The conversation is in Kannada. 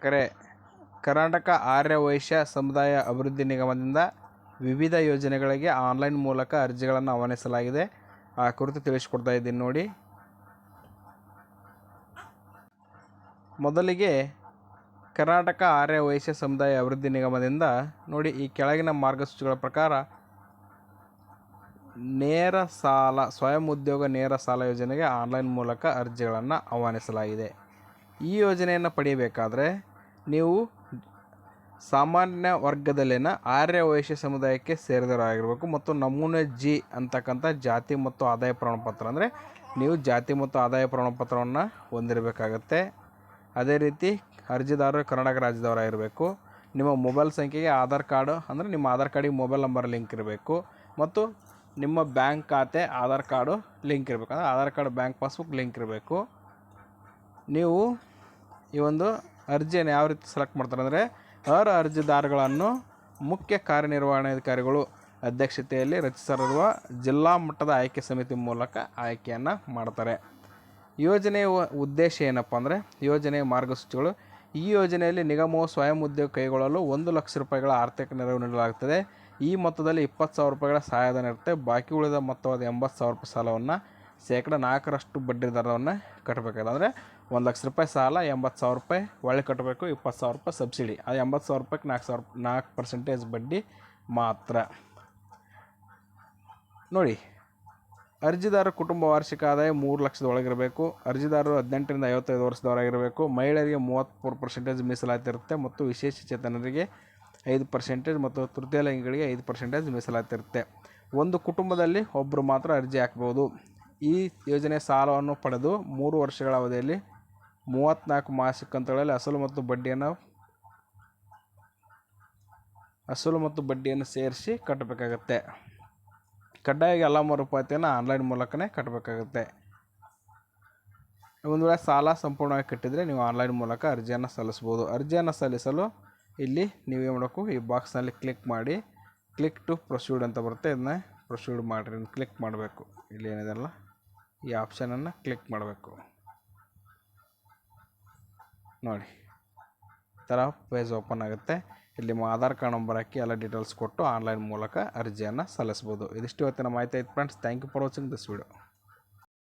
ಕರೆ ಕರ್ನಾಟಕ ಆರ್ಯ ವೈಶ್ಯ ಸಮುದಾಯ ಅಭಿವೃದ್ಧಿ ನಿಗಮದಿಂದ ವಿವಿಧ ಯೋಜನೆಗಳಿಗೆ ಆನ್ಲೈನ್ ಮೂಲಕ ಅರ್ಜಿಗಳನ್ನು ಆಹ್ವಾನಿಸಲಾಗಿದೆ. ಆ ಕುರಿತು ತಿಳಿಸ್ಕೊಡ್ತಾ ಇದ್ದೀನಿ ನೋಡಿ. ಮೊದಲಿಗೆ ಕರ್ನಾಟಕ ಆರ್ಯ ವೈಶ್ಯ ಸಮುದಾಯ ಅಭಿವೃದ್ಧಿ ನಿಗಮದಿಂದ ನೋಡಿ, ಈ ಕೆಳಗಿನ ಮಾರ್ಗಸೂಚಿಗಳ ಪ್ರಕಾರ ನೇರ ಸಾಲ ಸ್ವಯಂ ಉದ್ಯೋಗ ನೇರ ಸಾಲ ಯೋಜನೆಗೆ ಆನ್ಲೈನ್ ಮೂಲಕ ಅರ್ಜಿಗಳನ್ನು ಆಹ್ವಾನಿಸಲಾಗಿದೆ. ಈ ಯೋಜನೆಯನ್ನು ಪಡೆಯಬೇಕಾದ್ರೆ ನೀವು ಸಾಮಾನ್ಯ ವರ್ಗದಲ್ಲಿನ ಆರ್ಯ ವೈಶ್ಯ ಸಮುದಾಯಕ್ಕೆ ಸೇರಿದವರಾಗಿರಬೇಕು ಮತ್ತು ನಮೂನೆ ಜಿ ಅಂತಕ್ಕಂಥ ಜಾತಿ ಮತ್ತು ಆದಾಯ ಪ್ರಮಾಣಪತ್ರ, ಅಂದರೆ ನೀವು ಜಾತಿ ಮತ್ತು ಆದಾಯ ಪ್ರಮಾಣಪತ್ರವನ್ನು ಹೊಂದಿರಬೇಕಾಗತ್ತೆ. ಅದೇ ರೀತಿ ಅರ್ಜಿದಾರರು ಕರ್ನಾಟಕ ರಾಜ್ಯದವರಾಗಿರಬೇಕು. ನಿಮ್ಮ ಮೊಬೈಲ್ ಸಂಖ್ಯೆಗೆ ಆಧಾರ್ ಕಾರ್ಡು, ಅಂದರೆ ನಿಮ್ಮ ಆಧಾರ್ ಕಾರ್ಡಿಗೆ ಮೊಬೈಲ್ ನಂಬರ್ ಲಿಂಕ್ ಇರಬೇಕು ಮತ್ತು ನಿಮ್ಮ ಬ್ಯಾಂಕ್ ಖಾತೆ ಆಧಾರ್ ಕಾರ್ಡು ಲಿಂಕ್ ಇರಬೇಕು, ಅಂದರೆ Aadhaar card bank passbook link ಇರಬೇಕು. ನೀವು ಈ ಒಂದು ಅರ್ಜಿಯನ್ನು ಯಾವ ರೀತಿ ಸೆಲೆಕ್ಟ್ ಮಾಡ್ತಾರೆ ಅಂದರೆ, ಅರ್ಜಿದಾರಗಳನ್ನು ಮುಖ್ಯ ಕಾರ್ಯನಿರ್ವಹಣಾಧಿಕಾರಿಗಳು ಅಧ್ಯಕ್ಷತೆಯಲ್ಲಿ ರಚಿಸಿರುವ ಜಿಲ್ಲಾ ಮಟ್ಟದ ಆಯ್ಕೆ ಸಮಿತಿ ಮೂಲಕ ಆಯ್ಕೆಯನ್ನು ಮಾಡ್ತಾರೆ. ಯೋಜನೆಯ ಉದ್ದೇಶ ಏನಪ್ಪ ಅಂದರೆ, ಯೋಜನೆಯ ಮಾರ್ಗಸೂಚಿಗಳು. ಈ ಯೋಜನೆಯಲ್ಲಿ ನಿಗಮವು ಸ್ವಯಂ ಉದ್ಯೋಗ ಕೈಗೊಳ್ಳಲು 1 ಲಕ್ಷ ರೂಪಾಯಿಗಳ ಆರ್ಥಿಕ ನೆರವು ನೀಡಲಾಗುತ್ತದೆ. ಈ ಮೊತ್ತದಲ್ಲಿ 20,000 ರೂಪಾಯಿಗಳ ಸಹಾಯಧನ ಇರುತ್ತೆ. ಬಾಕಿ ಉಳಿದ ಮೊತ್ತವಾದ 80,000 ರೂಪಾಯಿ ಸಾಲವನ್ನು 4% ಬಡ್ಡಿ ದರವನ್ನು ಕಟ್ಟಬೇಕಾಗಿದೆ. ಅಂದರೆ 1 ಲಕ್ಷ ರೂಪಾಯಿ ಸಾಲ, 80,000 ರೂಪಾಯಿ ಒಳ್ಳೆ ಕಟ್ಟಬೇಕು, 20,000 ರೂಪಾಯಿ ಸಬ್ಸಿಡಿ. ಅದು 80,000 ರೂಪಾಯಿಗೆ 4% ಬಡ್ಡಿ ಮಾತ್ರ. ನೋಡಿ, ಅರ್ಜಿದಾರರ ಕುಟುಂಬ ವಾರ್ಷಿಕ ಆದಾಯ 3 ಲಕ್ಷದ ಒಳಗಿರಬೇಕು. ಅರ್ಜಿದಾರರು 18 ರಿಂದ 55 ವರ್ಷದವರಾಗಿರಬೇಕು. ಮಹಿಳೆಯರಿಗೆ 33% ಮೀಸಲಾತಿ ಇರುತ್ತೆ ಮತ್ತು ವಿಶೇಷ ಚೇತನರಿಗೆ 5% ಮತ್ತು ತೃತೀಯ ಲಿಂಗಿಗಳಿಗೆ 5% ಮೀಸಲಾತಿ ಇರುತ್ತೆ. ಒಂದು ಕುಟುಂಬದಲ್ಲಿ ಒಬ್ಬರು ಮಾತ್ರ ಅರ್ಜಿ ಹಾಕ್ಬೋದು. ಈ ಯೋಜನೆ ಸಾಲವನ್ನು ಪಡೆದು 3 ವರ್ಷಗಳ ಅವಧಿಯಲ್ಲಿ 34 ಮಾಸಿಕ ಕಂತುಗಳಲ್ಲಿ ಅಸಲು ಮತ್ತು ಬಡ್ಡಿಯನ್ನು ಸೇರಿಸಿ ಕಟ್ಟಬೇಕಾಗತ್ತೆ. ಕಡ್ಡಾಯವಾಗಿ ಎಲ್ಲ ಮರುಪಾವತಿಯನ್ನು ಆನ್ಲೈನ್ ಮೂಲಕನೇ ಕಟ್ಟಬೇಕಾಗುತ್ತೆ. ಒಂದು ವೇಳೆ ಸಾಲ ಸಂಪೂರ್ಣವಾಗಿ ಕಟ್ಟಿದರೆ ನೀವು ಆನ್ಲೈನ್ ಮೂಲಕ ಅರ್ಜಿಯನ್ನು ಸಲ್ಲಿಸ್ಬೋದು. ಅರ್ಜಿಯನ್ನು ಸಲ್ಲಿಸಲು ಇಲ್ಲಿ ನೀವೇನು ಮಾಡಬೇಕು, ಈ ಬಾಕ್ಸ್ನಲ್ಲಿ ಕ್ಲಿಕ್ ಮಾಡಿ, ಕ್ಲಿಕ್ ಟು ಪ್ರೊಸೀಡ್ ಅಂತ ಬರುತ್ತೆ, ಇದನ್ನ ಪ್ರೊಸೀಡ್ ಮಾಡಿರಿ, ಕ್ಲಿಕ್ ಮಾಡಬೇಕು. ಇಲ್ಲಿ ಏನಿದೆಲ್ಲ ಈ ಆಪ್ಷನನ್ನು ಕ್ಲಿಕ್ ಮಾಡಬೇಕು. ನೋಡಿ, ಈ ಥರ ಪೇಜ್ ಓಪನ್ ಆಗುತ್ತೆ. ಇಲ್ಲಿ ನಿಮ್ಮ ಆಧಾರ್ ಕಾರ್ಡ್ ನಂಬರ್ ಹಾಕಿ ಎಲ್ಲ ಡೀಟೇಲ್ಸ್ ಕೊಟ್ಟು ಆನ್ಲೈನ್ ಮೂಲಕ ಅರ್ಜಿಯನ್ನು ಸಲ್ಲಿಸ್ಬೋದು. ಇದಿಷ್ಟು ಇವತ್ತಿನ ಮಾಹಿತಿ ಆಯ್ತು friends. Thank you for watching this video.